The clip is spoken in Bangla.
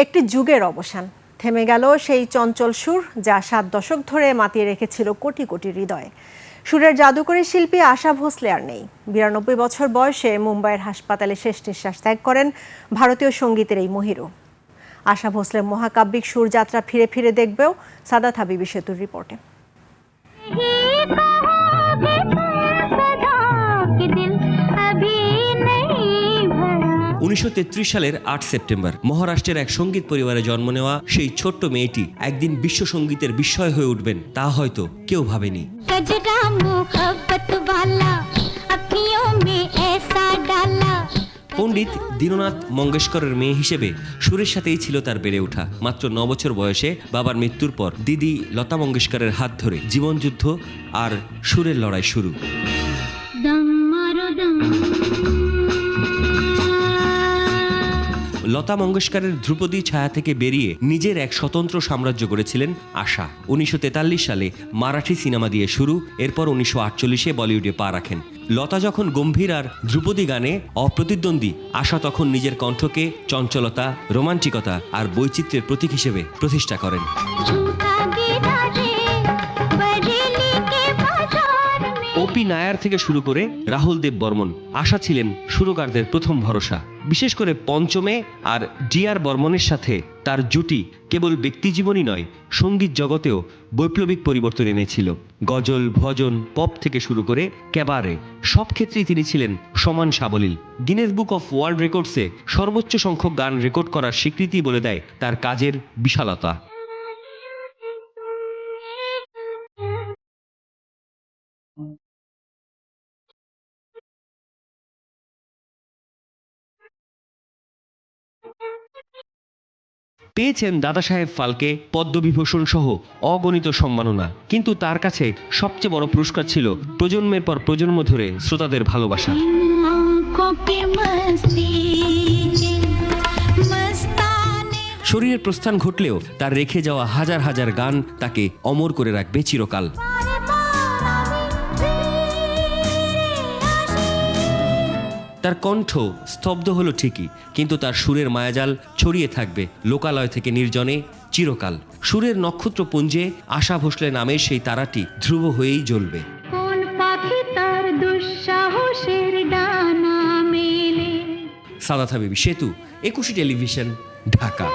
একটি যুগের অবসান, থেমে গেল সেই চঞ্চল সুর যা 7 দশক ধরে মাতিয়ে রেখেছিল কোটি কোটি হৃদয়। সুরের জাদুকরী শিল্পী আশা ভোসলে আর নেই। 92 বছর বয়সে মুম্বাইয়ের হাসপাতালে শেষ নিঃশ্বাস ত্যাগ করেন ভারতীয় সঙ্গীতের এই মহিরু। আশা ভোসলের মহাকাব্যিক সুর যাত্রা ফিরে ফিরে দেখবেও সাদাত হাবিবি সেতুর রিপোর্টে। 1933 সালের 8 সেপ্টেম্বর মহারাষ্ট্রের এক সঙ্গীত পরিবারে জন্ম নেওয়া সেই ছোট্ট মেয়েটি একদিন বিশ্ব সঙ্গীতের বিস্ময় হয়ে উঠবেন তা হয়তো কেউ ভাবেনি। পণ্ডিত দীননাথ মঙ্গেশকরের মেয়ে হিসেবে সুরের সাথেই ছিল তার বেড়ে ওঠা। মাত্র 9 বছর বয়সে বাবার মৃত্যুর পর দিদি লতা মঙ্গেশকরের হাত ধরে জীবনযুদ্ধ আর সুরের লড়াই শুরু। লতা মঙ্গেশকরের ধ্রুপদী ছায়া থেকে বেরিয়ে নিজের এক স্বতন্ত্র সাম্রাজ্য গড়েছিলেন আশা। 1943 সালে মারাঠি সিনেমা দিয়ে শুরু, এরপর 1948-এ বলিউডে পা রাখেন। লতা যখন গম্ভীর আর ধ্রুপদী গানে অপ্রতিদ্বন্দ্বী, আশা তখন নিজের কণ্ঠকে চঞ্চলতা, রোমান্টিকতা আর বৈচিত্র্যের প্রতীক হিসেবে প্রতিষ্ঠা করেন। ওপি নায়ার থেকে শুরু করে রাহুল দেব বর্মন, আশা ছিলেন সুরকারদের প্রথম ভরসা। বিশেষ করে পঞ্চমে আর ডিআর বর্মনের সাথে তার জুটি কেবল ব্যক্তিজীবনই নয়, সঙ্গীত জগতেও বৈপ্লবিক পরিবর্তন এনেছিল। গজল, ভজন, পপ থেকে শুরু করে ক্যাবারে সব ক্ষেত্রেই তিনি ছিলেন সমান সাবলীল। গিনেস বুক অফ ওয়ার্ল্ড রেকর্ডসে সর্বোচ্চ সংখ্যক গান রেকর্ড করার স্বীকৃতি বলে দেয় তার কাজের বিশালতা। পেয়েছেন দাদাসাহেব ফালকে, পদ্মবিভূষণ সহ অগণিত সম্মাননা, কিন্তু তার কাছে সবচেয়ে বড় পুরস্কার ছিল প্রজন্মের পর প্রজন্ম ধরে শ্রোতাদের ভালোবাসা। শরীরের প্রস্থান ঘটলেও তার রেখে যাওয়া হাজার হাজার গান তাকে অমর করে রাখবে চিরকাল। তার কণ্ঠ স্তব্ধ হলো ঠিকই, কিন্তু তার সুরের মায়াজাল ছড়িয়ে থাকবে লোকালয় থেকে নির্জনে চিরকাল। সুরের নক্ষত্রপুঞ্জে আশা ভোসলে নামের সেই তারাটি ধ্রুব হয়েই জ্বলবে। সাদাত হাবিবি সেতু, 21 টেলিভিশন, ঢাকা।